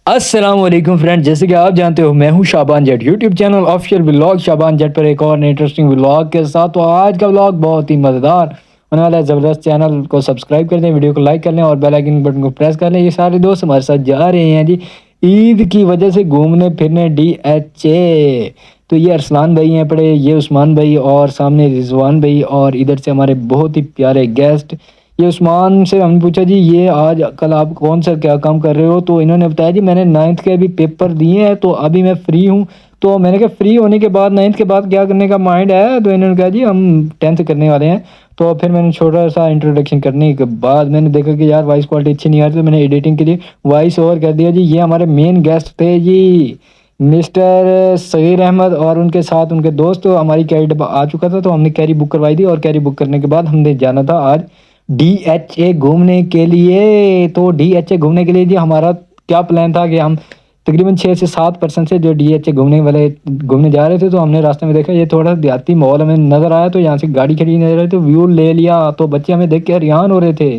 السلام علیکم فرینڈ، جیسے کہ آپ جانتے ہو میں ہوں شابان جٹ، یوٹیوب چینل آفیشیل ولاگ شابان جٹ پر ایک اور انٹرسٹنگ ولاگ کے ساتھ. تو آج کا ولاگ بہت ہی مزیدار ہونے والا ہے، زبردست. چینل کو سبسکرائب کر دیں، ویڈیو کو لائک کر لیں اور بیل آئکن بٹن کو پریس کر لیں. یہ سارے دوست ہمارے ساتھ جا رہے ہیں جی عید کی وجہ سے گھومنے پھرنے DHA. تو یہ ارسلان بھائی ہیں پڑے، یہ عثمان بھائی اور سامنے رضوان بھائی، اور ادھر سے ہمارے بہت ہی پیارے گیسٹ. یہ عثمان سے ہم نے پوچھا جی یہ آج کل آپ کون سا کیا کام کر رہے ہو، تو انہوں نے بتایا جی میں نے 9th کے ابھی پیپر دیے ہیں تو ابھی میں فری ہوں. تو میں نے کہا فری ہونے کے بعد 9th کے بعد کیا کرنے کا مائنڈ ہے، تو انہوں نے کہا جی ہم 10th کرنے والے ہیں. تو پھر میں نے چھوٹا سا انٹروڈکشن کرنے کے بعد میں نے دیکھا کہ یار وائس کوالٹی اچھی نہیں آ رہی، تو میں نے ایڈیٹنگ کے لیے وائس اوور کر دیا. جی یہ ہمارے مین گیسٹ تھے جی مسٹر صغیر احمد، اور ان کے ساتھ ان کے دوست. ہماری کیری ڈبہ آ چکا تھا تو ہم نے کیری بک کروائی تھی، اور کیری بک کرنے کے بعد ہم نے جانا تھا آج DHA گھومنے کے لیے. تو DHA گھومنے کے لیے جی ہمارا کیا پلان تھا کہ ہم تقریباً 6 سے 7% سے جو DHA گھومنے جا رہے تھے. تو ہم نے راستے میں دیکھا یہ تھوڑا دیہاتی ماحول ہمیں نظر آیا، تو یہاں سے گاڑی کھڑی نظر آئی تو ویو لے لیا. تو بچے ہمیں دیکھ کے حیران ہو رہے تھے.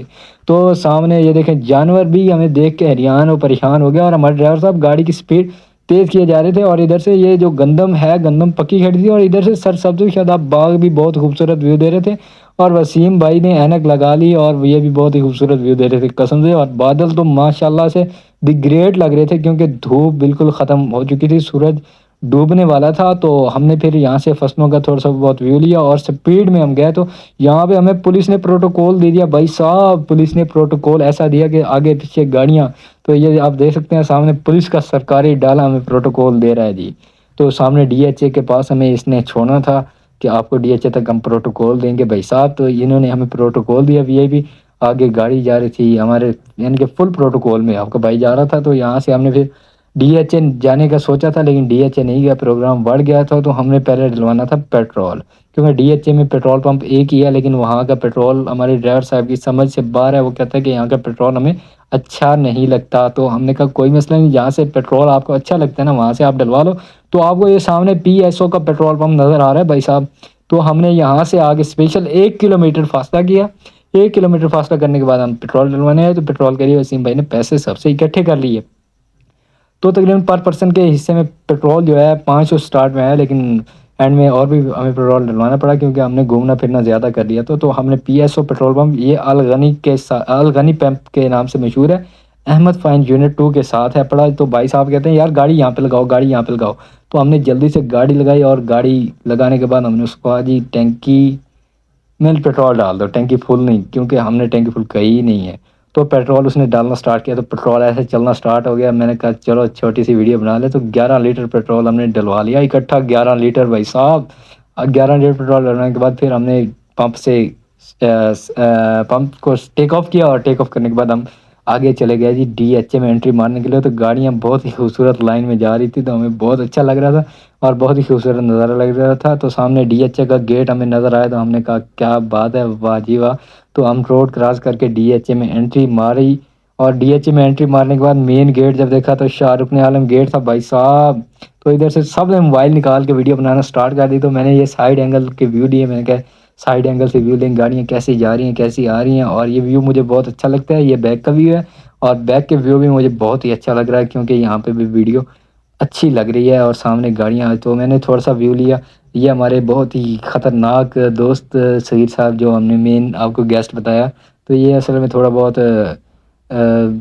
تو سامنے یہ دیکھیں جانور بھی ہمیں دیکھ کے حیران اور پریشان ہو گیا، اور ہمارے ڈرائیور صاحب گاڑی کی سپیڈ تیز کیے جا رہے تھے. اور ادھر سے یہ جو گندم ہے، گندم پکی کھڑی تھی، اور ادھر سے سرسبز و شاداب باغ بھی بہت خوبصورت ویو دے رہے تھے. اور وسیم بھائی نے اینک لگا لی اور یہ بھی بہت ہی خوبصورت ویو دے رہے تھے قسم سے. اور بادل تو ماشاءاللہ سے دی گریٹ لگ رہے تھے، کیونکہ دھوپ بالکل ختم ہو چکی تھی، سورج ڈوبنے والا تھا. تو ہم نے پھر یہاں سے فصلوں کا تھوڑا سا بہت ویو لیا اور سپیڈ میں ہم گئے. تو یہاں پہ ہمیں پولیس نے پروٹوکول دے دیا بھائی صاحب، پولیس نے پروٹوکول ایسا دیا کہ آگے پیچھے گاڑیاں. تو یہ آپ دیکھ سکتے ہیں سامنے پولیس کا سرکاری ڈالا ہمیں پروٹوکول دے رہا ہے جی. تو سامنے DHA کے پاس ہمیں اس نے چھوڑنا تھا کہ آپ کو DHA تک ہم پروٹوکول دیں گے بھائی صاحب. تو انہوں نے ہمیں پروٹوکول دیا VIP. آگے گاڑی جا رہی تھی ہمارے یعنی کہ فل پروٹوکول میں آپ کا بھائی جا رہا تھا. تو یہاں سے ہم نے پھر DHA جانے کا سوچا تھا، لیکن DHA نہیں گیا، پروگرام بڑھ گیا تھا. تو ہم نے پہلے ڈلوانا تھا پیٹرول، کیونکہ DHA میں پیٹرول پمپ ایک ہی ہے، لیکن وہاں کا پیٹرول ہمارے ڈرائیور صاحب کی سمجھ سے باہر ہے. وہ کہتا ہے کہ یہاں کا پیٹرول ہمیں اچھا نہیں لگتا. تو ہم نے کہا کوئی مسئلہ نہیں، جہاں سے پیٹرول آپ کو اچھا لگتا ہے نا وہاں سے آپ ڈلوا لو. تو آپ کو یہ سامنے PSO کا پیٹرول پمپ نظر آ رہا ہے بھائی صاحب. تو ہم نے یہاں سے آگے اسپیشل 1 کلومیٹر فاصلہ کیا. 1 کلومیٹر فاصلہ کرنے کے بعد ہم پیٹرول ڈلوانے آئے. تو پیٹرول کے لیے وسیم بھائی نے پیسے سب سے اکٹھے کر لیے. تو تقریباً پر پرسن کے حصے میں پیٹرول جو ہے 500 اسٹارٹ میں آیا، لیکن اینڈ میں اور بھی ہمیں پیٹرول ڈلوانا پڑا کیونکہ ہم نے گھومنا پھرنا زیادہ کر لیا. تو ہم نے PSO پیٹرول پمپ، یہ الغنی پمپ کے نام سے مشہور ہے، احمد فائن یونٹ 2 کے ساتھ ہے پڑا. تو بھائی صاحب کہتے ہیں یار گاڑی یہاں پہ لگاؤ، گاڑی یہاں پہ لگاؤ. تو ہم نے جلدی سے گاڑی لگائی، اور گاڑی لگانے کے بعد ہم نے اس کو کہا جی ٹینکی میں پیٹرول ڈال دو، ٹینکی فل نہیں، کیونکہ ہم نے ٹینکی فل کہی ہی نہیں ہے. تو پیٹرول اس نے ڈالنا سٹارٹ کیا، تو پیٹرول ایسے چلنا سٹارٹ ہو گیا. میں نے کہا چلو چھوٹی سی ویڈیو بنا لے. تو 11 لیٹر پیٹرول ہم نے ڈلوا لیا اکٹھا، 11 لیٹر بھائی صاحب. 11 لیٹر پیٹرول ڈلوانے کے بعد پھر ہم نے پمپ سے پمپ کو ٹیک آف کیا، اور ٹیک آف کرنے کے بعد ہم آگے چلے گئے جی DHA میں انٹری مارنے کے لیے. تو گاڑیاں بہت ہی خوبصورت لائن میں جا رہی تھی، تو ہمیں بہت اچھا لگ رہا تھا اور بہت ہی خوبصورت نظارہ لگ رہا تھا. تو سامنے DHA کا گیٹ ہمیں نظر آیا، تو ہم نے کہا کیا بات ہے، واہ جی واہ. تو ہم روڈ کراس کر کے DHA میں انٹری ماری. اور DHA میں انٹری مارنے کے بعد مین گیٹ جب دیکھا تو شاہ رکن عالم گیٹ تھا بھائی صاحب. تو ادھر سے سب نے موبائل نکال کے ویڈیو بنانا سٹارٹ کر دی. تو میں نے یہ سائیڈ اینگل کے ویو لیے، میں نے کہا سائیڈ اینگل سے ویو لیں گاڑیاں کیسی جا رہی ہیں کیسی آ رہی ہیں. اور یہ ویو مجھے بہت اچھا لگتا ہے، یہ بیک کا ویو ہے. اور بیک کے ویو بھی مجھے بہت ہی اچھا لگ رہا ہے، کیونکہ یہاں پہ بھی ویڈیو اچھی لگ رہی ہے اور سامنے گاڑیاں. تو میں نے تھوڑا سا ویو لیا. یہ ہمارے بہت ہی خطرناک دوست صغیر صاحب، جو ہم نے مین آپ کو گیسٹ بتایا. تو یہ اصل میں تھوڑا بہت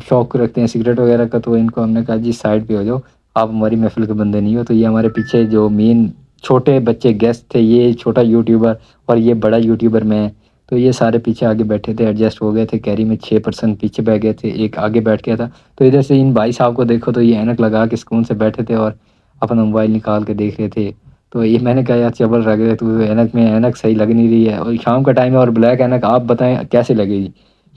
شوق رکھتے ہیں سگریٹ وغیرہ کا. تو ان کو ہم نے کہا جی سائڈ پہ ہو جاؤ، آپ ہماری محفل کے بندے نہیں ہو. تو یہ ہمارے پیچھے جو مین چھوٹے بچے گیسٹ تھے، یہ چھوٹا یوٹیوبر اور یہ بڑا یوٹیوبر میں. تو یہ سارے پیچھے آگے بیٹھے تھے، ایڈجسٹ ہو گئے تھے. کیری میں 6% پیچھے بیٹھ گئے تھے، ایک آگے بیٹھ گیا تھا. تو ادھر سے ان بھائی صاحب کو دیکھو تو یہ اینک لگا کے سکون سے بیٹھے تھے اور اپنا موبائل نکال کے دیکھ رہے تھے. تو یہ میں نے کہا یار چبل رہ گئے، تو اینک میں اینک صحیح لگ نہیں رہی ہے، اور شام کا ٹائم ہے اور بلیک اینک آپ بتائیں کیسے لگے گی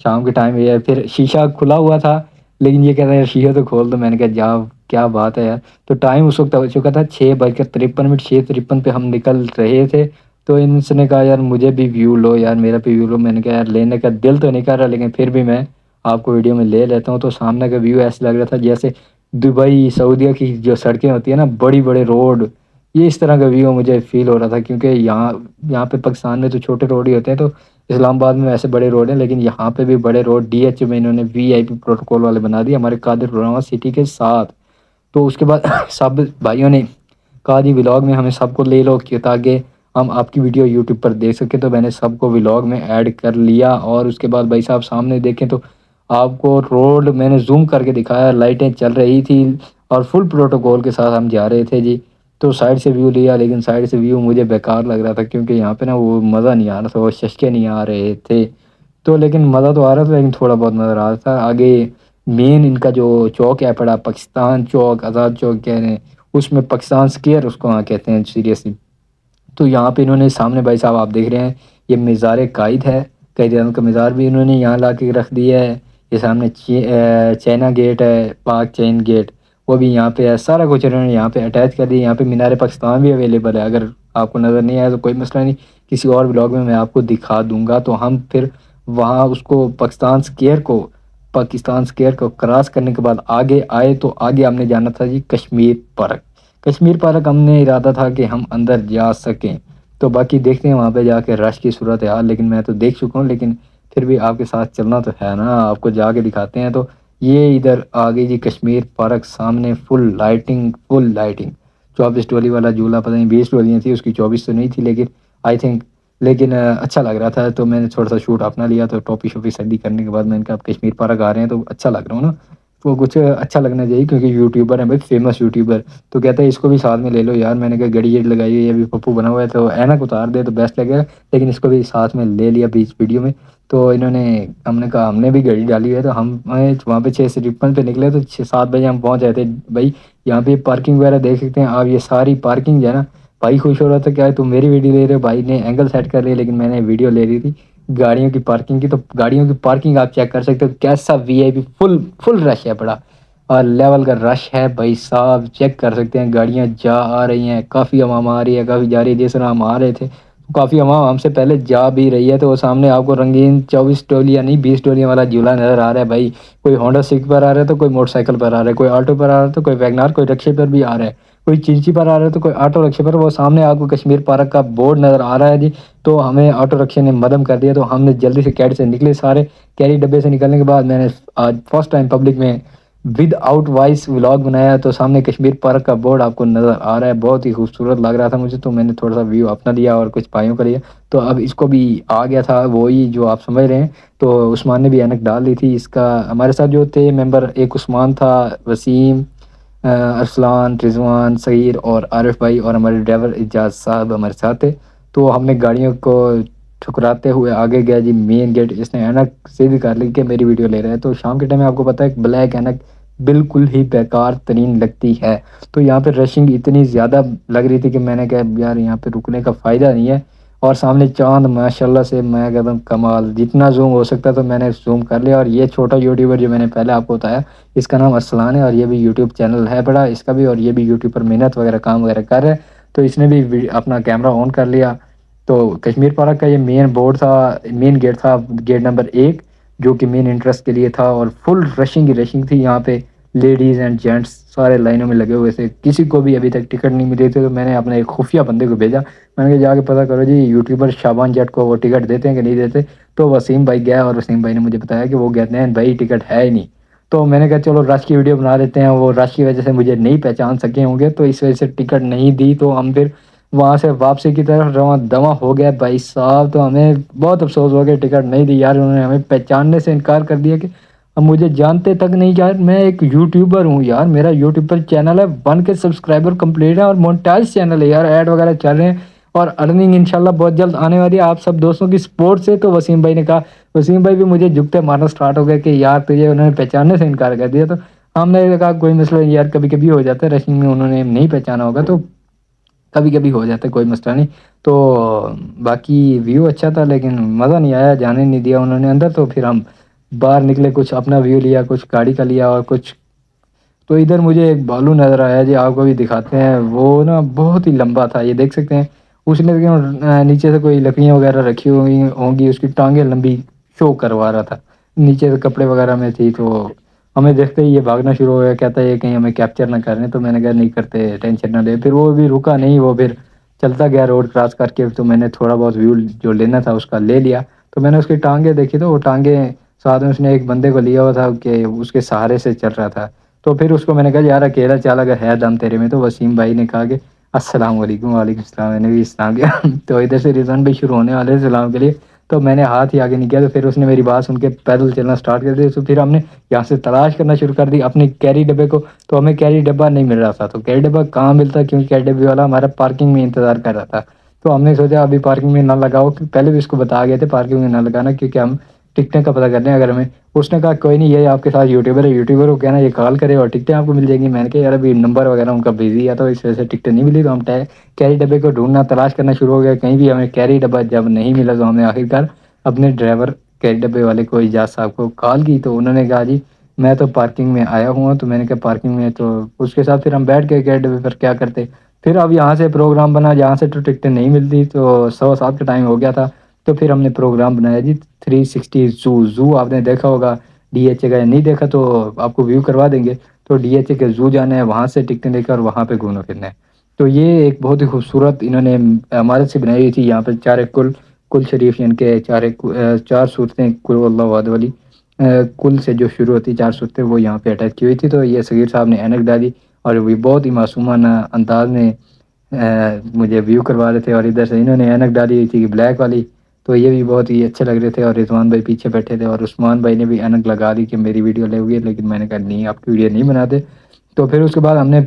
شام کے ٹائم. یہ پھر شیشہ کھلا ہوا تھا، لیکن یہ کہتا ہے یار شیشہ تو کھول دو. میں نے کہا جاؤ کیا بات ہے یار. تو ٹائم اس وقت ہو چکا تھا 6:53، 6:53 پہ ہم نکل رہے تھے. تو ان سے نے کہا یار مجھے بھی ویو لو یار، میرا بھی ویو لو. میں نے کہا یار لینے کا دل تو نہیں کر رہا، لیکن پھر بھی میں آپ کو ویڈیو میں لے لیتا ہوں. تو سامنے کا ویو ایسا لگ رہا تھا جیسے دبئی سعودیہ کی جو سڑکیں ہوتی ہیں نا، بڑی بڑے روڈ، یہ اس طرح کا ویو مجھے فیل ہو رہا تھا. کیونکہ یہاں پہ پاکستان میں تو چھوٹے روڈ ہی ہوتے ہیں، تو اسلام آباد میں ایسے بڑے روڈ ہیں، لیکن یہاں پہ بھی بڑے روڈ DHA میں انہوں نے VIP پروٹوکول والے بنا دیے ہمارے قادر الرحمن سٹی کے ساتھ. تو اس کے بعد سب بھائیوں نے کہا جی ولاگ میں ہمیں سب کو لے لو کہ تاکہ ہم آپ کی ویڈیو یوٹیوب پر دیکھ سکیں، تو میں نے سب کو ولاگ میں ایڈ کر لیا۔ اور اس کے بعد بھائی صاحب سامنے دیکھیں تو آپ کو روڈ میں نے زوم کر کے دکھایا، لائٹیں چل رہی تھی اور فل پروٹوکول کے ساتھ ہم جا رہے تھے جی۔ تو سائڈ سے ویو لیا، لیکن سائڈ سے ویو مجھے بیکار لگ رہا تھا کیونکہ یہاں پہ نا وہ مزہ نہیں آ رہا تھا، وہ ششکے نہیں آ رہے تھے۔ تو لیکن مزہ تو آ رہا تھا، لیکن تھوڑا بہت نظر آ رہا تھا۔ آگے مین ان کا جو چوک ہے پڑا پاکستان چوک، آزاد چوک کہہ رہے ہیں، اس میں پاکستان سکیئر اس کو وہاں کہتے ہیں سیریسلی۔ تو یہاں پہ انہوں نے سامنے بھائی صاحب آپ دیکھ رہے ہیں یہ مزار قائد ہے، قائد اعظم کا مزار بھی انہوں نے یہاں لا کے رکھ دیا ہے۔ یہ سامنے چائنا گیٹ ہے، پاک چین گیٹ، وہ بھی یہاں پہ ہے۔ سارا کچھ انہوں نے یہاں پہ اٹیچ کر دیا۔ یہاں پہ مینار پاکستان بھی اویلیبل ہے، اگر آپ کو نظر نہیں آیا تو کوئی مسئلہ نہیں، کسی اور ولاگ میں آپ کو دکھا دوں گا۔ تو ہم پھر وہاں اس کو پاکستان سکیئر کو کراس کرنے کے بعد آگے آئے، تو آگے ہم نے جانا تھا جی کشمیر پارک۔ کشمیر پارک ہم نے ارادہ تھا کہ ہم اندر جا سکیں، تو باقی دیکھتے ہیں وہاں پہ جا کے رش کی صورت حال، لیکن میں تو دیکھ چکا ہوں، لیکن پھر بھی آپ کے ساتھ چلنا تو ہے نا، آپ کو جا کے دکھاتے ہیں۔ تو یہ ادھر آگے جی کشمیر پارک سامنے فل لائٹنگ، فل لائٹنگ، 24 ڈولی والا جھولا، پتہ نہیں 20 ڈولیاں تھی، اس کی 24 تو نہیں تھی، لیکن آئی تھنک، لیکن اچھا لگ رہا تھا۔ تو میں نے تھوڑا سا شوٹ اپنا لیا، تو ٹوپی شوپی سردی کرنے کے بعد میں نے کہا اب کشمیر پارک آ رہے ہیں تو اچھا لگ رہا ہوں نا، تو کچھ اچھا لگنا چاہیے کیونکہ یوٹیوبر ہیں بھائی، فیمس یوٹیوبر۔ تو کہتے ہیں اس کو بھی ساتھ میں لے لو یار، میں نے کہا گڑی گیٹ لگائی ہوئی ہے، ابھی پپو بنا ہوا ہے تو اینک اتار دے تو بیسٹ لگے گا، لیکن اس کو بھی ساتھ میں لے لیا بیچ ویڈیو میں۔ تو انہوں نے، ہم نے کہا ہم نے بھی گھڑی ڈالی ہے، تو ہم وہاں پہ 6:53 پہ نکلے، تو 7 بجے ہم پہنچ جائے تھے بھائی۔ یہاں پہ پارکنگ وغیرہ دیکھ سکتے ہیں آپ، یہ ساری پارکنگ جو ہے نا، بھائی خوش ہو رہا تھا کیا ہے تم میری ویڈیو لے رہے ہو، بھائی نے اینگل سیٹ کر لیا، لیکن میں نے ویڈیو لے رہی تھی گاڑیوں کی پارکنگ کی۔ تو گاڑیوں کی پارکنگ آپ چیک کر سکتے ہو، کیسا وی آئی پی، فل فل رش ہے بڑا، اور لیول کا رش ہے بھائی صاحب، چیک کر سکتے ہیں گاڑیاں جا آ رہی ہیں، کافی عوام آ رہی ہے، کافی جا رہی ہے۔ جس طرح ہم آ رہے تھے کافی عوام ہم سے پہلے جا بھی رہی ہے، تو وہ سامنے آپ کو رنگین 24 ٹولیاں نہیں 20 ٹولیاں والا جھولا نظر آ رہا ہے بھائی۔ کوئی ہونڈا سکھ پر آ رہا ہے تو کوئی موٹر سائیکل پر آ رہا ہے، کوئی آٹو پر آ رہا ہے تو کوئی ویگنار، کوئی رکشے پر بھی آ رہا ہے، کوئی چنچی پر آ رہا ہے تو کوئی آٹو رکشے پر۔ وہ سامنے آپ کو کشمیر پارک کا بورڈ نظر آ رہا ہے جی، تو ہمیں آٹو رکشے نے مدم کر دیا، تو ہم نے جلدی سے کیٹ سے نکلے سارے۔ کیری ڈبے سے نکلنے کے بعد میں نے آج فرسٹ ٹائم پبلک میں ود آؤٹ وائس ولاگ بنایا، تو سامنے کشمیر پارک کا بورڈ آپ کو نظر آ رہا ہے، بہت ہی خوبصورت لگ رہا تھا مجھے، تو میں نے تھوڑا سا ویو اپنا لیا اور کچھ بھائیوں کا لیا، تو اب اس کو بھی آ گیا تھا وہی جو آپ سمجھ رہے ہیں۔ تو عثمان نے بھی اینک ڈال لی تھی، اس کا ہمارے ساتھ جو تھے ممبر، ایک عثمان تھا، وسیم، ارسلان، رضوان، صغیر اور عارف بھائی، اور ہمارے ڈرائیور اعجاز صاحب ہمارے ساتھ تھے۔ تو ہم نے گاڑیوں کو ٹھکراتے ہوئے آگے گیا جی مین گیٹ، اس نے اینک سیدھی کر لی کہ میری ویڈیو لے رہے ہیں۔ تو شام کے ٹائم میں آپ کو پتہ ہے بلیک اینک بالکل ہی بیکار ترین لگتی ہے، تو یہاں پہ رشنگ اتنی زیادہ لگ رہی تھی کہ میں نے کہا یار یہاں پہ رکنے کا فائدہ نہیں ہے۔ اور سامنے چاند ماشاءاللہ سے میں کہتا ہوں کمال، جتنا زوم ہو سکتا تو میں نے زوم کر لیا۔ اور یہ چھوٹا یوٹیوبر جو میں نے پہلے آپ کو بتایا، اس کا نام ارسلان ہے، اور یہ بھی یوٹیوب چینل ہے بڑا اس کا بھی، اور یہ بھی یوٹیوب پر محنت وغیرہ کام وغیرہ کر رہا ہے، تو اس نے بھی اپنا کیمرہ آن کر لیا۔ تو کشمیر پارک کا یہ مین بورڈ تھا، مین گیٹ تھا، گیٹ نمبر 1، جو کہ مین انٹرسٹ کے لیے تھا، اور فل رشنگ ہی رشنگ تھی یہاں پہ، لیڈیز اینڈ جینٹس سارے لائنوں میں لگے ہوئے تھے، کسی کو بھی ابھی تک ٹکٹ نہیں ملی تھی۔ تو میں نے اپنے ایک خفیہ بندے کو بھیجا، میں نے کہا جا کے پتہ کرو جی یوٹیوبر شابان جٹ کو وہ ٹکٹ دیتے ہیں کہ نہیں دیتے۔ تو وسیم بھائی گیا، اور وسیم بھائی نے مجھے بتایا کہ وہ کہتے ہیں بھائی ٹکٹ ہے ہی نہیں۔ تو میں نے کہا چلو رش کی ویڈیو بنا لیتے ہیں، وہ رش کی وجہ سے مجھے نہیں پہچان سکے ہوں گے، تو اس وجہ سے ٹکٹ نہیں دی۔ تو ہم پھر وہاں سے واپسی کی طرف رواں دواں ہو گیا بھائی صاحب، تو ہمیں بہت افسوس ہو گیا ٹکٹ نہیں دی یار، انہوں نے ہمیں پہچاننے سے انکار کر دیا کہ اب مجھے جانتے تک نہیں یار، میں ایک یوٹیوبر ہوں یار، میرا یوٹیوب پر چینل ہے، 1 کے سبسکرائبر کمپلیٹ ہے، اور مونٹائز چینل ہے یار، ایڈ وغیرہ چل رہے ہیں، اور ارننگ انشاءاللہ بہت جلد آنے والی ہے آپ سب دوستوں کی سپورٹ سے۔ تو وسیم بھائی نے کہا، وسیم بھائی بھی مجھے جھکتے مارنا سٹارٹ ہو گیا کہ یار تجھے انہوں نے پہچاننے سے انکار کر دیا۔ تو ہم نے کہا کوئی مسئلہ نہیں یار، کبھی کبھی ہو جاتا ہے، رشنگ میں انہوں نے نہیں پہچانا ہوگا تو کبھی کبھی ہو جاتا ہے، کوئی مسئلہ نہیں۔ تو باقی ویو اچھا تھا، لیکن مزہ نہیں آیا، جانے نہیں دیا انہوں نے اندر۔ تو پھر ہم باہر نکلے، کچھ اپنا ویو لیا، کچھ گاڑی کا لیا، اور کچھ تو ادھر مجھے ایک بالو نظر آیا جی، آپ کو بھی دکھاتے ہیں، وہ نا بہت ہی لمبا تھا، یہ دیکھ سکتے ہیں، اس نے نیچے سے کوئی لکڑیاں وغیرہ رکھی ہوئی ہوں گی، اس کی ٹانگیں لمبی شو کروا رہا تھا، نیچے سے کپڑے وغیرہ میں تھی۔ تو ہمیں دیکھتے ہی یہ بھاگنا شروع ہو گیا، کہتا ہے یہ کہیں ہمیں کیپچر نہ کریں، تو میں نے کہا نہیں کرتے، ٹینشن نہ لے۔ پھر وہ بھی رکا نہیں، وہ پھر چلتا گیا روڈ کراس کر کے، تو میں نے تھوڑا بہت ویو جو لینا تھا اس کا لے لیا۔ تو میں نے اس کی ٹانگیں دیکھی، تو وہ ٹانگیں ساتھ میں اس نے ایک بندے کو لیا ہوا تھا کہ اس کے سہارے سے چل رہا تھا، تو پھر اس کو میں نے کہا یار اکیلا چل اگر ہے دم تیرے میں، تو وسیم بھائی نے کہا کہ السلام علیکم، وعلیکم السلام، میں نے بھی اسلام کیا تو ادھر سے رضوان بھائی شروع ہونے والے سلام کے لیے، تو میں نے ہاتھ ہی آگے نہیں کیا، تو پھر اس نے میری بات سن کے پیدل چلنا سٹارٹ کر دیا، تو پھر ہم نے یہاں سے تلاش کرنا شروع کر دی اپنی کیری ڈبے کو، تو ہمیں کیری ڈبہ نہیں مل رہا تھا، تو کیری ڈبہ کہاں ملتا کیونکہ کیری ڈبے والا ہمارا پارکنگ میں انتظار کر رہا تھا، تو ہم نے سوچا ابھی پارکنگ میں نہ لگاؤ، پہلے بھی اس کو بتا گئے تھے پارکنگ میں نہ لگانا کیونکہ ہم ٹکٹیں کا پتہ کرتے ہیں اگر ہمیں، اس نے کہا کوئی نہیں، یہ آپ کے ساتھ یوٹیوبر ہے، یوٹیوبر کو کہنا یہ کال کرے اور ٹکٹیں آپ کو مل جائیں گی، میں نے کہا یار ابھی نمبر وغیرہ ان کا بزی ہے تو اس وجہ سے ٹکٹیں نہیں ملی، تو ہم کیری ڈبے کو ڈھونڈنا تلاش کرنا شروع ہو گیا، کہیں بھی ہمیں کیری ڈبہ جب نہیں ملا تو ہم نے آخرکار اپنے ڈرائیور کیری ڈبے والے کو اجاز صاحب کو کال کی، تو انہوں نے کہا جی میں تو پارکنگ میں آیا ہوں، تو میں نے کہا پارکنگ میں، تو اس کے ساتھ پھر ہم بیٹھ گئے کیری ڈبے پر، کیا کرتے پھر اب یہاں سے پروگرام بنا، جہاں سے تو ٹکٹیں نہیں ملتی، تو 7:15 کا ٹائم ہو گیا تھا، تو پھر ہم نے پروگرام بنایا جی 360 زو آپ نے دیکھا ہوگا ڈی ایچ اے کا، نہیں دیکھا تو آپ کو ویو کروا دیں گے، تو ڈی ایچ اے کے زو جانا ہے، وہاں سے ٹکٹیں لے کر وہاں پہ گھومنا پھرنا ہے، تو یہ ایک بہت ہی خوبصورت انہوں نے عمارت سے بنائی ہوئی تھی، یہاں پہ چار کل شریف یعنی کہ چار صورتیں کل اللہ وحد والی کل سے جو شروع ہوتی 4 صورتیں وہ یہاں پہ اٹیچ کی ہوئی تھی، تو یہ صغیر صاحب نے اینک ڈالی اور وہ بہت ہی معصومانہ انداز میں مجھے ویو کروا رہے تھے، اور ادھر سے انہوں نے اینک ڈالی ہوئی تھی بلیک والی، تو یہ بھی بہت ہی اچھے لگ رہے تھے، اور رضوان بھائی پیچھے بیٹھے تھے، اور عثمان بھائی نے بھی اینک لگا دی کہ میری ویڈیو لے ہوئی ہے، لیکن میں نے کہا نہیں آپ کی ویڈیو نہیں بناتے، تو پھر اس کے بعد ہم نے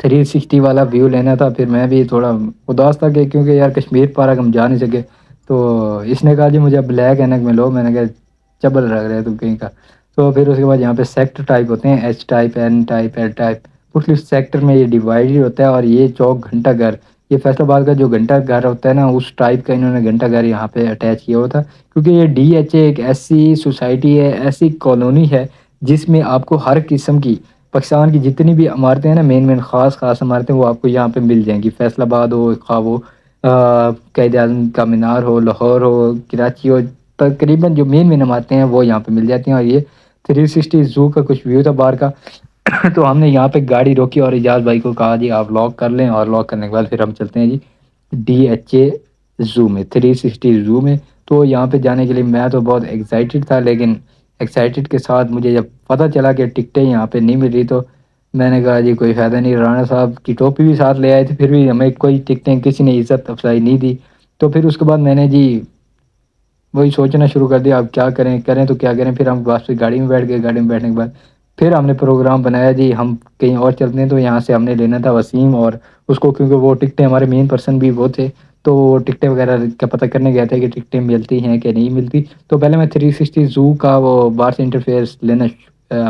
360 والا ویو لینا تھا، پھر میں بھی تھوڑا اداس تھا کہ کیونکہ یار کشمیر پارک ہم جا نہیں سکے، تو اس نے کہا جی مجھے بلیک اینک میں لو، میں نے کہا چبل لگ رہا ہے تم کہیں کا، تو پھر اس کے بعد یہاں پہ سیکٹر ٹائپ ہوتے ہیں، H type, N type, L type, مختلف سیکٹر میں یہ ڈیوائڈ ہوتا ہے، اور یہ چوک گھنٹہ گھر، یہ فیصل آباد کا جو گھنٹہ گھر ہوتا ہے نا اس ٹائپ کا انہوں نے گھنٹہ گھر یہاں پہ اٹیچ کیا ہوا تھا، کیونکہ یہ ڈی ایچ اے ایک ایسی سوسائٹی ہے، ایسی کالونی ہے جس میں آپ کو ہر قسم کی پاکستان کی جتنی بھی عمارتیں ہیں نا، مین خاص عمارتیں، وہ آپ کو یہاں پہ مل جائیں گی، فیصل آباد ہو، خواہ وہ قائد اعظم کا مینار ہو، لاہور ہو، کراچی ہو، تقریباً جو مین عمارتیں ہیں وہ یہاں پہ مل جاتی ہیں، اور یہ 360 زو کا کچھ ویو تھا باہر کا تو ہم نے یہاں پہ گاڑی روکی اور اجاز بھائی کو کہا جی آپ لاک کر لیں، اور لاک کرنے کے بعد پھر ہم چلتے ہیں جی ڈی ایچ اے زو میں، 360 زو میں، تو یہاں پہ جانے کے لیے میں تو بہت ایکسائٹیڈ تھا، لیکن ایکسائٹیڈ کے ساتھ مجھے جب پتہ چلا کہ ٹکٹیں یہاں پہ نہیں مل رہی، تو میں نے کہا جی کوئی فائدہ نہیں، رانا صاحب کی ٹوپی بھی ساتھ لے آئے تھے، پھر بھی ہمیں کوئی ٹکٹیں کسی نے عزت افزائی نہیں دی، تو پھر اس کے بعد میں نے جی وہی سوچنا شروع کر دیا اب کیا کریں تو کیا کریں، پھر ہم واپس گاڑی میں بیٹھ گئے، گاڑی میں بیٹھنے کے بعد پھر ہم نے پروگرام بنایا جی ہم کہیں اور چلتے ہیں، تو یہاں سے ہم نے لینا تھا وسیم اور اس کو، کیونکہ وہ ٹکٹیں ہمارے مین پرسن بھی وہ تھے، تو وہ ٹکٹیں وغیرہ کا پتہ کرنے گئے تھے کہ ٹکٹیں ملتی ہیں کہ نہیں ملتی، تو پہلے میں 360 زو کا وہ باہر سے انٹرفیس لینا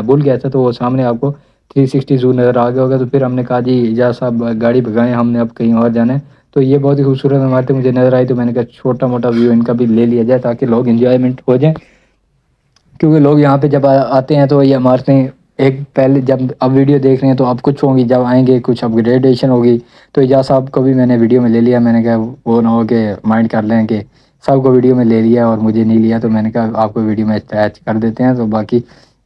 بھول گیا تھا، تو وہ سامنے آپ کو 360 زو نظر آ گیا ہوگا، تو پھر ہم نے کہا جی اجاز صاحب گاڑی بھگائیں، ہم نے اب کہیں اور جانا ہے، تو یہ بہت ہی خوبصورت عمارتیں مجھے نظر آئی، تو میں نے کہا چھوٹا موٹا ویو ان کا بھی لے لیا جائے تاکہ لوگ انجوائمنٹ ہو جائیں، کیونکہ لوگ یہاں پہ جب آتے ہیں تو یہ عمارتیں ایک پہلے جب اب ویڈیو دیکھ رہے ہیں تو اب کچھ ہوں گی، جب آئیں گے کچھ اپ گریڈیشن ہوگی، تو اجاز صاحب کو بھی میں نے ویڈیو میں لے لیا، میں نے کہا وہ نہ ہو کہ مائنڈ کر لیں کہ سب کو ویڈیو میں لے لیا اور مجھے نہیں لیا، تو میں نے کہا آپ کو ویڈیو میں اٹیچ کر دیتے ہیں، تو باقی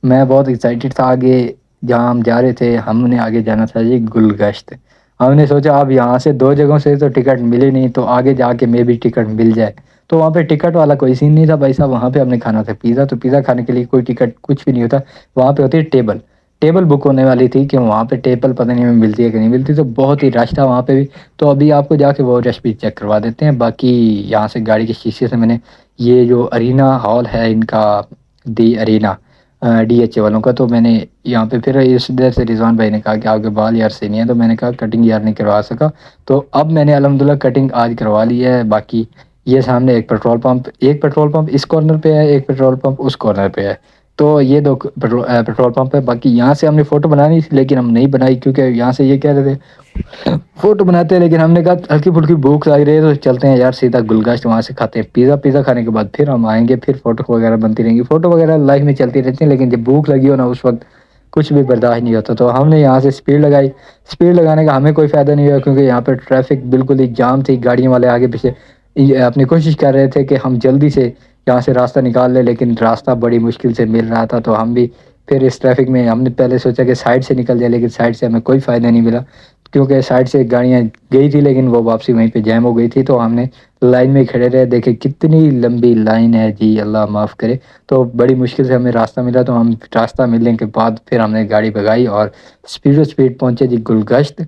میں بہت ایکسائٹیڈ تھا، آگے جہاں ہم جا رہے تھے ہم نے آگے جانا تھا جی گلگشت، ہم نے سوچا اب یہاں سے 2 جگہوں سے تو ٹکٹ ملی نہیں، تو آگے جا کے میں بھی ٹکٹ مل جائے، تو وہاں پہ ٹکٹ والا کوئی سین نہیں تھا بھائی صاحب، وہاں پہ ہم نے کھانا تھا پیزا، تو پیزا کھانے کے لیے کوئی ٹکٹ کچھ بھی نہیں ہوتا، وہاں پہ ہوتی ہے ٹیبل بک ہونے والی تھی کہ وہاں پہ ٹیبل پتہ نہیں ہمیں ملتی ہے کہ نہیں ملتی، تو بہت ہی رش تھا وہاں پہ بھی، تو ابھی آپ کو جا کے وہ رش بھی چیک کروا دیتے ہیں، باقی یہاں سے گاڑی کے شیشے سے میں نے یہ جو ارینا ہال ہے ان کا، دی ارینا ڈی ایچ اے والوں کا، تو میں نے یہاں پہ پھر اس ڈر سے رضوان بھائی نے کہا کہ آپ کے بال یار سے نہیں ہے، تو میں نے کہا کٹنگ یار نہیں کروا سکا، تو اب میں نے الحمدللہ کٹنگ آج کروا لی ہے، باقی یہ سامنے ایک پیٹرول پمپ اس کارنر پہ ہے، ایک پیٹرول پمپ اس کارنر پہ ہے، تو یہ 2 پیٹرول پمپ ہے، باقی یہاں سے ہم نے فوٹو بنانی تھی لیکن ہم نہیں بنائی، کیونکہ یہاں سے یہ کہہ رہے تھے فوٹو بناتے ہیں، لیکن ہم نے کہا ہلکی پھلکی بھوک لگ رہی ہے تو چلتے ہیں یار سیدھا گلگشت، وہاں سے کھاتے ہیں پیزا کھانے کے بعد پھر ہم آئیں گے، پھر فوٹو وغیرہ بنتی رہیں گی، فوٹو وغیرہ لائف میں چلتی رہتی ہیں، لیکن جب بھوک لگی ہو نا اس وقت کچھ بھی برداشت نہیں ہوتا، تو ہم نے یہاں سے اسپیڈ لگائی، اسپیڈ لگانے کا ہمیں کوئی فائدہ نہیں ہوا، کیونکہ یہاں پہ ٹریفک بالکل ہی جام تھی، گاڑیوں والے آگے پیچھے اپنی کوشش کر رہے تھے کہ ہم جلدی سے یہاں سے راستہ نکال لیں، لیکن راستہ بڑی مشکل سے مل رہا تھا، تو ہم بھی پھر اس ٹریفک میں ہم نے پہلے سوچا کہ سائڈ سے نکل جائے، لیکن سائڈ سے ہمیں کوئی فائدہ نہیں ملا، کیونکہ سائڈ سے گاڑیاں گئی تھی لیکن وہ واپسی وہیں پہ جیم ہو گئی تھی، تو ہم نے لائن میں کھڑے رہے. دیکھیں کتنی لمبی لائن ہے جی، اللہ معاف کرے. تو بڑی مشکل سے ہمیں راستہ ملا، تو ہم راستہ ملنے کے بعد پھر ہم نے گاڑی بھگائی اور اسپیڈ پہنچے جی گلگشت.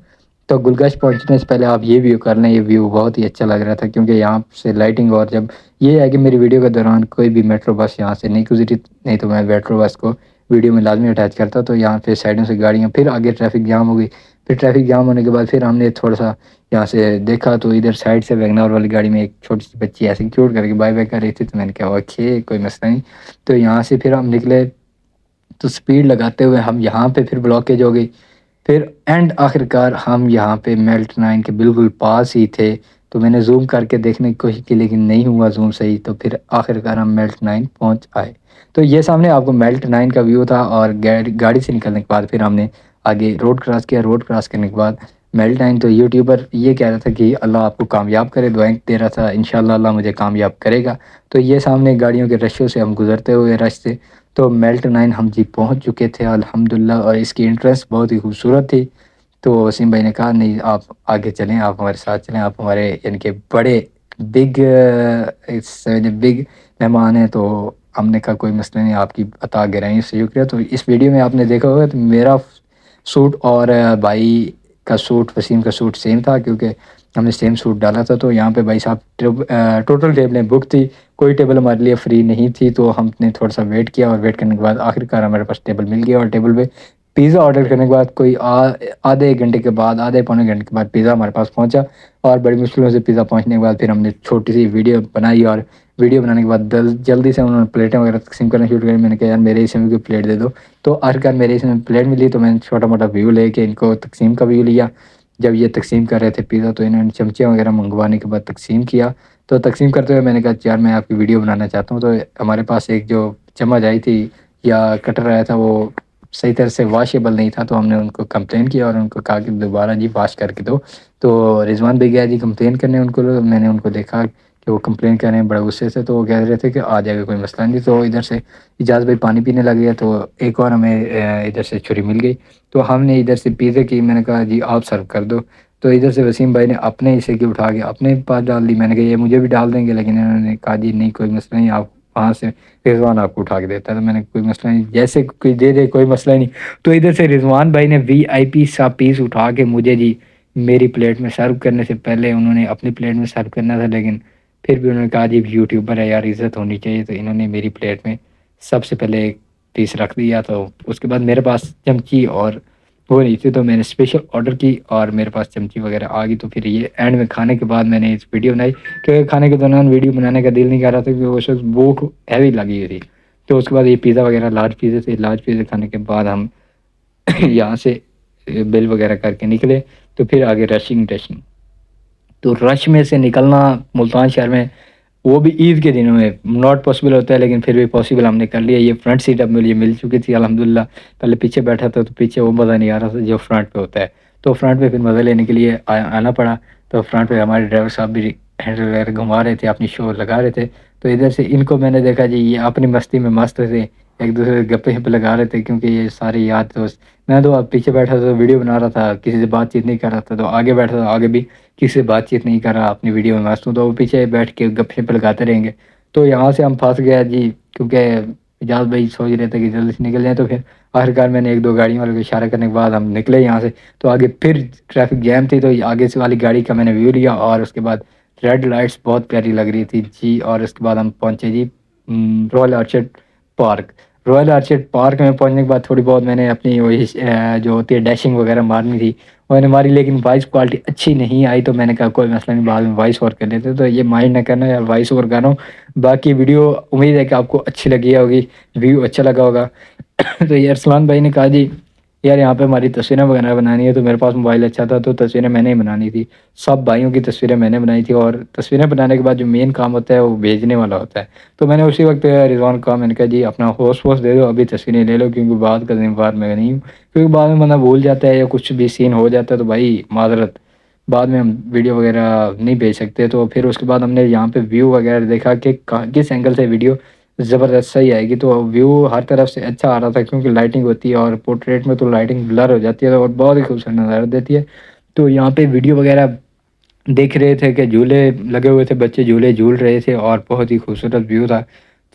تو گلگشت پہنچنے سے پہلے آپ یہ ویو کر لیں، یہ ویو بہت ہی اچھا لگ رہا تھا کیونکہ یہاں سے لائٹنگ. اور جب یہ ہے کہ میری ویڈیو کے دوران کوئی بھی میٹرو بس یہاں سے نہیں گزری، نہیں تو میں میٹرو بس کو ویڈیو میں لازمی اٹیچ کرتا. تو یہاں پہ سائڈوں سے گاڑیاں، پھر آگے ٹریفک جام ہو گئی. پھر ٹریفک جام ہونے کے بعد پھر ہم نے تھوڑا سا یہاں سے دیکھا، تو ادھر سائڈ سے ویگن آر والی گاڑی میں ایک چھوٹی سی بچی ایسے کیوٹ کر کے بائی بائی کر رہی تھی. تو میں نے کہا اوکے کوئی مسئلہ نہیں. تو یہاں سے پھر ہم نکلے، تو سپیڈ لگاتے ہوئے ہم یہاں پہ پھر بلاکیج ہو گئی. پھر اینڈ آخر کار ہم یہاں پہ میلٹ 9 کے بالکل پاس ہی تھے. تو میں نے زوم کر کے دیکھنے کی کوشش کی لیکن نہیں ہوا زوم صحیح. تو پھر آخر کار ہم میلٹ 9 پہنچ آئے. تو یہ سامنے آپ کو میلٹ 9 کا ویو تھا. اور گاڑی سے نکلنے کے بعد پھر ہم نے آگے روڈ کراس کیا. روڈ کراس کرنے کے بعد میلٹ 9 تو یوٹیوبر یہ کہہ رہا تھا کہ اللہ آپ کو کامیاب کرے، دعائیں دے رہا تھا انشاءاللہ اللہ مجھے کامیاب کرے گا. تو یہ سامنے گاڑیوں کے رشوں سے ہم گزرتے ہوئے رش سے تو میلٹ 9 ہم جی پہنچ چکے تھے الحمدللہ. اور اس کی انٹرنس بہت ہی خوبصورت تھی. تو وسیم بھائی نے کہا نہیں آپ آگے چلیں، آپ ہمارے ساتھ چلیں، آپ ہمارے یعنی کہ بڑے بگ مہمان ہیں. تو ہم نے کہا کوئی مسئلہ نہیں، آپ کی عطا گرانی سے شکریہ. تو اس ویڈیو میں آپ نے دیکھا ہوگا تو میرا سوٹ اور بھائی کا سوٹ، وسیم کا سوٹ سیم تھا کیونکہ ہم نے سیم سوٹ ڈالا تھا. تو یہاں پہ بھائی صاحب ٹوٹل ٹیبلیں بک تھی، کوئی ٹیبل ہمارے لیے فری نہیں تھی. تو ہم نے تھوڑا سا ویٹ کیا اور ویٹ کرنے کے بعد آخر کار ہمارے پاس ٹیبل مل گیا. اور ٹیبل پہ پیزا آرڈر کرنے کے بعد کوئی آدھے ایک گھنٹے کے بعد، آدھے پونے گھنٹے کے بعد پیزا ہمارے پاس پہنچا. اور بڑی مشکلوں سے پیزا پہنچنے کے بعد پھر ہم نے چھوٹی سی ویڈیو بنائی. اور ویڈیو بنانے کے بعد جلدی سے انہوں نے پلیٹیں وغیرہ تقسیم کرنا شروع کر. میں نے کہا یار میرے حصے میں کوئی پلیٹ دے دو. تو آخرکار میرے حصے میں پلیٹ ملی. تو میں نے چھوٹا موٹا ویو لے کے ان کو تقسیم کا ویو لیا. جب یہ تقسیم کر رہے تھے پیزا تو انہوں نے چمچے وغیرہ منگوانے کے بعد تقسیم کیا. تو تقسیم کرتے ہوئے میں نے کہا یار میں آپ کی ویڈیو بنانا چاہتا ہوں. تو ہمارے پاس ایک جو چمچ آئی تھی یا کٹر آیا تھا وہ صحیح طرح سے واشیبل نہیں تھا. تو ہم نے ان کو کمپلین کیا اور ان کو کہا کہ دوبارہ جی واش کر کے دو. تو رضوان بھی گیا جی کمپلین کرنے ان کو. میں نے ان کو دیکھا کہ وہ کمپلین کر رہے ہیں بڑے غصے سے. تو وہ کہہ رہے تھے کہ آ جائے گا کوئی مسئلہ نہیں. تو ادھر سے اجاز بھائی پانی پینے لگ گیا. تو ایک اور ہمیں ادھر سے چھری مل گئی. تو ہم نے ادھر سے پیزے کی، میں نے کہا جی آپ سرو کر دو. تو ادھر سے وسیم بھائی نے اپنے حصے کی اٹھا کے اپنے پاس ڈال دی. میں نے کہا یہ مجھے بھی ڈال دیں گے، لیکن انہوں نے کہا جی نہیں کوئی مسئلہ نہیں، آپ وہاں سے رضوان آپ کو اٹھا کے دیتا ہے. تو میں نے کوئی مسئلہ نہیں، جیسے کوئی دے دے کوئی مسئلہ نہیں. تو ادھر سے رضوان بھائی نے VIP سا پیس اٹھا کے مجھے جی میری پلیٹ میں سرو کرنے سے پہلے انہوں نے اپنی پلیٹ میں سرو کرنا تھا، لیکن پھر بھی انہوں نے کہا جی یوٹیوبر ہے یار عزت ہونی چاہیے. تو انہوں نے میری پلیٹ میں سب سے پہلے ایک پیس رکھ دیا. تو اس کے بعد میرے پاس چمچی اور وہ نہیں تھی تو میں نے اسپیشل آرڈر کی اور میرے پاس چمچی وغیرہ آ گئی. تو پھر یہ اینڈ میں کھانے کے بعد میں نے اس ویڈیو بنائی کیونکہ کھانے کے دوران ویڈیو بنانے کا دل نہیں کر رہا تھا کیونکہ اس وقت بھوک ہیوی لگی ہوئی تھی. تو اس کے بعد یہ پیزا وغیرہ لارج پیزے تھے. لارج پیزے کھانے کے بعد ہم یہاں سے بل وغیرہ کر کے نکلے. تو پھر آگے رشنگ. تو رش میں سے نکلنا ملتان شہر میں وہ بھی عید کے دنوں میں ناٹ پاسبل ہوتا ہے، لیکن پھر بھی پاسبل ہم نے کر لیا. یہ فرنٹ سیٹ اب مجھے مل چکی تھی الحمدللہ. پہلے پیچھے بیٹھا تھا تو پیچھے وہ مزہ نہیں آ رہا تھا جو فرنٹ پہ ہوتا ہے. تو فرنٹ پہ پھر مزہ لینے کے لیے آنا پڑا. تو فرنٹ پہ ہمارے ڈرائیور صاحب بھی ہینڈل وغیرہ گھما رہے تھے، اپنی شو لگا رہے تھے. تو ادھر سے ان کو میں نے دیکھا جی یہ اپنی مستی میں مست تھے، ایک دوسرے سے گپے شپے لگا رہے تھے کیونکہ یہ سارے یار دوست. میں تو اب پیچھے بیٹھا تھا ویڈیو بنا رہا تھا، کسی سے بات چیت نہیں کر رہا تھا. تو آگے بیٹھا تھا، آگے بھی کسی سے بات چیت نہیں کر رہا، اپنی ویڈیو میں مست ہوں. تو وہ پیچھے بیٹھ کے گپ شپ لگاتے رہیں گے. تو یہاں سے ہم پھنس گیا جی کیونکہ اجاز بھائی سوچ رہے تھے کہ جلدی سے نکل جائیں. تو پھر آخرکار میں نے ایک دو گاڑیوں والے کو اشارہ کرنے کے بعد ہم نکلے یہاں سے. تو آگے پھر ٹریفک جیم تھی تو آگے سے والی گاڑی کا میں نے ویو لیا اور اس کے بعد ریڈ لائٹس بہت پیاری لگ رہی تھی جی. اور اس کے بعد ہم پہنچے جی Royal Orchid Park. Royal Orchid Park میں پہنچنے کے بعد تھوڑی بہت میں نے اپنی وہی جو ہوتی ہے ڈیشنگ وغیرہ مارنی تھی میں نے ماری، لیکن وائس کوالٹی اچھی نہیں آئی. تو میں نے کہا کوئی مسئلہ نہیں بعد میں وائس اوور کر لیتے. تو یہ مائنڈ نہ کرنا یار وائس اوور کر رہا ہوں. باقی ویڈیو امید ہے کہ آپ کو اچھی لگی ہوگی، ویو اچھا لگا ہوگا. تو یہ ارسلان بھائی نے کہا جی یار یہاں پہ ہماری تصویریں وغیرہ بنانی ہے. تو میرے پاس موبائل اچھا تھا تو تصویریں میں نے ہی بنانی تھی. سب بھائیوں کی تصویریں میں نے بنائی تھی. اور تصویریں بنانے کے بعد جو مین کام ہوتا ہے وہ بھیجنے والا ہوتا ہے. تو میں نے اسی وقت رضوان کو کہا، میں نے کہا جی اپنا ہوسٹ دے دو، ابھی تصویریں لے لو کیونکہ بعد کا ذمہ وار میں نہیں ہوں. کیونکہ بعد میں بندہ بھول جاتا ہے یا کچھ بھی سین ہو جاتا ہے تو بھائی معذرت، بعد میں ہم ویڈیو وغیرہ نہیں بھیج سکتے. تو پھر اس کے بعد ہم نے یہاں پہ ویو وغیرہ دیکھا کہ کس اینگل سے ویڈیو زبردست صحیح آئے گی. تو ویو ہر طرف سے اچھا آ رہا تھا کیونکہ لائٹنگ ہوتی ہے اور پورٹریٹ میں تو لائٹنگ بلر ہو جاتی ہے اور بہت ہی خوبصورت نظارہ دیتی ہے. تو یہاں پہ ویڈیو وغیرہ دیکھ رہے تھے کہ جھولے لگے ہوئے تھے، بچے جھولے جھول رہے تھے اور بہت ہی خوبصورت ویو تھا.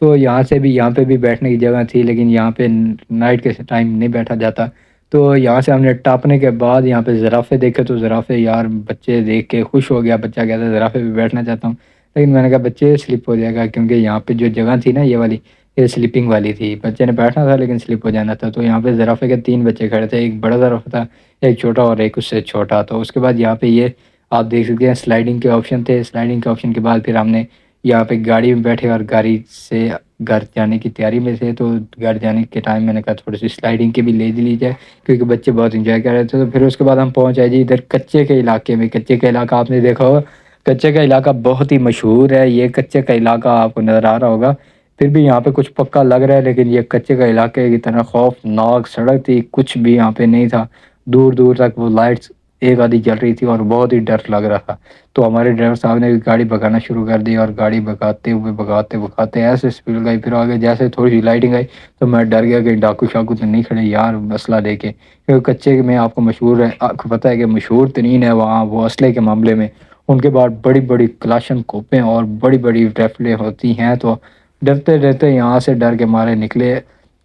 تو یہاں پہ بھی بیٹھنے کی جگہ تھی، لیکن یہاں پہ نائٹ کے ٹائم نہیں بیٹھا جاتا. تو یہاں سے ہم نے ٹاپنے کے بعد یہاں پہ زرافے دیکھے. تو زرافے یار بچے دیکھ کے خوش ہو گیا، بچہ کہتا ہے زرافے پہ بیٹھنا چاہتا ہوں. لیکن میں نے کہا بچے سلپ ہو جائے گا، کیونکہ یہاں پہ جو جگہ تھی نا یہ والی، یہ سلیپنگ والی تھی. بچے نے بیٹھنا تھا لیکن سلپ ہو جانا تھا. تو یہاں پہ زرافے کے 3 بچے کھڑے تھے، ایک بڑا زرافہ تھا، ایک چھوٹا اور ایک اس سے چھوٹا. تو اس کے بعد یہاں پہ یہ آپ دیکھ سکتے ہیں سلائڈنگ کے آپشن تھے. سلائڈنگ کے آپشن کے بعد پھر ہم نے یہاں پہ گاڑی میں بیٹھے اور گاڑی سے گھر جانے کی تیاری میں تھے. تو گھر جانے کے ٹائم میں نے کہا تھوڑی سی سلائڈنگ کی بھی لے لی جائے، کیونکہ بچے بہت انجوائے کر رہے تھے. تو پھر اس کے بعد ہم پہنچ آئے جی ادھر کچے کے علاقے میں. کچے کا علاقہ آپ نے دیکھا ہوگا، کچے کا علاقہ بہت ہی مشہور ہے. یہ کچے کا علاقہ آپ کو نظر آ رہا ہوگا. پھر بھی یہاں پہ کچھ پکا لگ رہا ہے، لیکن یہ کچے کا علاقے کی طرح خوفناک سڑک تھی، کچھ بھی یہاں پہ نہیں تھا. دور دور تک وہ لائٹس ایک آدھی جل رہی تھی اور بہت ہی ڈر لگ رہا تھا. تو ہمارے ڈرائیور صاحب نے بھی گاڑی بھگانا شروع کر دی، اور گاڑی بھگاتے ایسے اسپیڈ گئی. پھر آگے جیسے تھوڑی سی لائٹنگ آئی تو میں ڈر گیا کہ ڈاکو شاکو تو نہیں کھڑے یار مسئلہ دے کے. کیونکہ کچے میں آپ کو مشہور ہے، آپ کو پتہ ہے کہ مشہور ترین ہے وہاں وہ اسلحے کے معاملے میں. ان کے بعد بڑی بڑی کلاشن کوپیں اور بڑی بڑی ریفلیں ہوتی ہیں. تو ڈرتے ڈرتے یہاں سے ڈر کے مارے نکلے.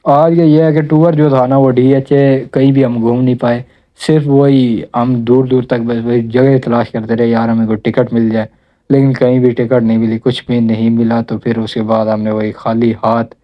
آج یہ ہے کہ ٹور جو تھا نا وہ ڈی ایچ اے کہیں بھی ہم گھوم نہیں پائے. صرف وہی ہم دور دور تک بس وہی جگہ تلاش کرتے رہے یار ہمیں کوئی ٹکٹ مل جائے، لیکن کہیں بھی ٹکٹ نہیں ملی، کچھ بھی نہیں ملا. تو پھر اس کے بعد ہم نے وہی خالی ہاتھ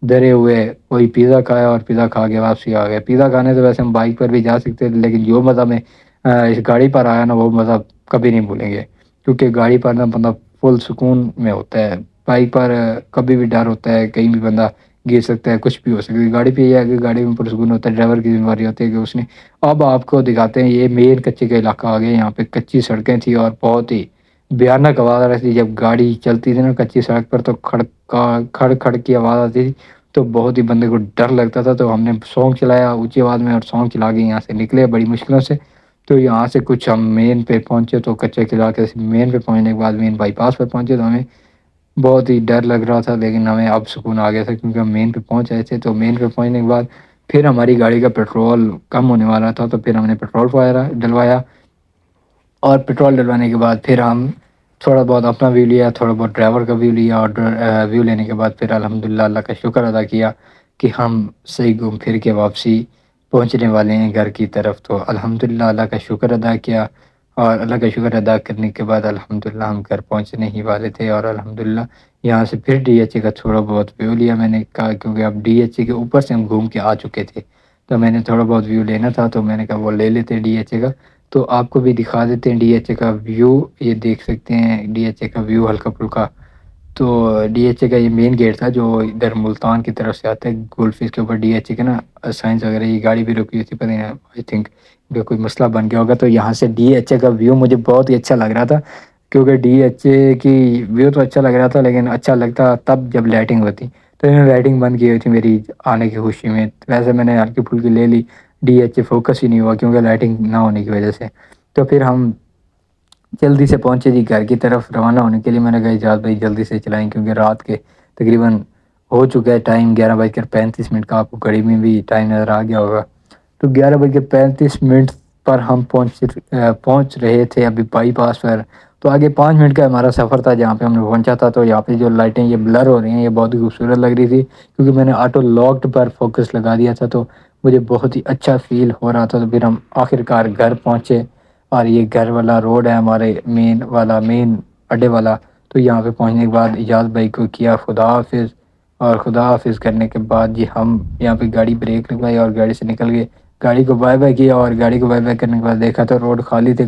ڈرے ہوئے وہی پیزا کھایا اور پیزا کھا کے واپسی آ گیا. پیزا کھانے سے ویسے ہم بائک پر بھی جا سکتے تھے، لیکن جو مزہ میں اس گاڑی پر آیا نا وہ مزہ کبھی نہیں بھولیں گے. کیونکہ گاڑی پر نا بندہ فل سکون میں ہوتا ہے. بائک پر کبھی بھی ڈر ہوتا ہے، کہیں بھی بندہ گر سکتا ہے، کچھ بھی ہو سکتا ہے. گاڑی پہ یہ ہے کہ گاڑی میں پرسکون ہوتا ہے، ڈرائیور کی ذمہ داری ہوتی ہے کہ اس نے. اب آپ کو دکھاتے ہیں یہ مین کچے کا علاقہ آ گیا. یہاں پہ کچی سڑکیں تھیں اور بہت ہی بھیانک آواز آ رہی تھی. جب گاڑی چلتی تھی نا کچی سڑک پر تو کھڑ کھڑ کی آواز آتی تھی، تو بہت ہی بندے کو ڈر لگتا تھا. تو ہم نے سانگ چلایا اونچی آواز میں، اور سانگ چلا کے یہاں سے نکلے بڑی مشکلوں سے. تو یہاں سے کچھ ہم مین پہ پہنچے، تو کچے کے علاقے سے مین پہ پہنچنے کے بعد مین بائی پاس پہ پہنچے. تو ہمیں بہت ہی ڈر لگ رہا تھا، لیکن ہمیں اب سکون آ گیا تھا کیونکہ ہم مین پہ پہنچ آئے تھے. تو مین پہ پہنچنے کے بعد پھر ہماری گاڑی کا پیٹرول کم ہونے والا تھا، تو پھر ہم نے پیٹرول ڈلوایا. اور پیٹرول ڈلوانے کے بعد پھر ہم تھوڑا بہت اپنا ویو لیا، تھوڑا بہت ڈرائیور کا ویو لیا. اور ویو لینے کے بعد پھر الحمدللہ اللہ کا شکر ادا کیا کہ ہم صحیح گھوم پھر کے واپسی پہنچنے والے ہیں گھر کی طرف. تو الحمدللہ اللہ کا شکر ادا کیا، اور اللہ کا شکر ادا کرنے کے بعد الحمدللہ ہم گھر پہنچنے ہی والے تھے. اور الحمدللہ یہاں سے پھر ڈی ایچ اے کا تھوڑا بہت ویو لیا. میں نے کہا کیونکہ اب ڈی ایچ اے کے اوپر سے ہم گھوم کے آ چکے تھے، تو میں نے تھوڑا بہت ویو لینا تھا، تو میں نے کہا وہ لے لیتے ڈی ایچ اے کا. تو آپ کو بھی دکھا دیتے ہیں ڈی ایچ اے کا ویو. یہ دیکھ سکتے ہیں ڈی ایچ اے کا ویو ہلکا پھلکا. تو ڈی ایچ اے کا یہ مین گیٹ تھا جو ادھر ملتان کی طرف سے آتا ہے. گولڈ فش کے اوپر ڈی ایچ اے کا نا سائنس وغیرہ یہ گاڑی بھی رکی ہوئی تھی، پتہ نہیں آئی تھنک کوئی مسئلہ بن گیا ہوگا. تو یہاں سے ڈی ایچ اے کا ویو مجھے بہت ہی اچھا لگ رہا تھا، کیونکہ ڈی ایچ اے کی ویو تو اچھا لگ رہا تھا، لیکن اچھا لگتا تب جب لائٹنگ ہوتی. تو انہوں نے لائٹنگ بند کی ہوئی تھی میری آنے کی خوشی میں. ویسے میں نے ہلکی پھلکی لے لی، ڈی ایچ اے فوکس ہی نہیں ہوا کیونکہ لائٹنگ نہ ہونے کی وجہ سے. تو پھر ہم جلدی سے پہنچے جی گھر کی طرف روانہ ہونے کے لیے. میں نے کہا اجاز بھائی جلدی سے چلائیں، کیونکہ رات کے تقریباً ہو چکا ہے ٹائم 11:35 کا. آپ کو گھڑی میں بھی ٹائم نظر آ گیا ہوگا. تو 11:35 پر ہم پہنچ رہے تھے ابھی بائی پاس پر. تو آگے 5 منٹ کا ہمارا سفر تھا جہاں پہ ہم نے پہنچا تھا. تو یہاں پہ جو لائٹیں یہ بلر ہو رہی ہیں یہ بہت ہی خوبصورت لگ رہی تھی، کیونکہ میں نے آٹو لاکڈ پر فوکس لگا دیا تھا. تو مجھے بہت ہی اچھا فیل ہو رہا تھا. تو پھر ہم آخر کار گھر پہنچے، اور یہ گھر والا روڈ ہے ہمارے مین اڈے والا. تو یہاں پہ پہنچنے کے بعد اجاز بھائی کو کیا خدا حافظ، اور خدا حافظ کرنے کے بعد جی ہم یہاں پہ گاڑی بریک لگوائی اور گاڑی سے نکل گئے. گاڑی کو بائے بائے کیا، اور گاڑی کو بائے بائے کرنے کے بعد دیکھا تو روڈ خالی تھے.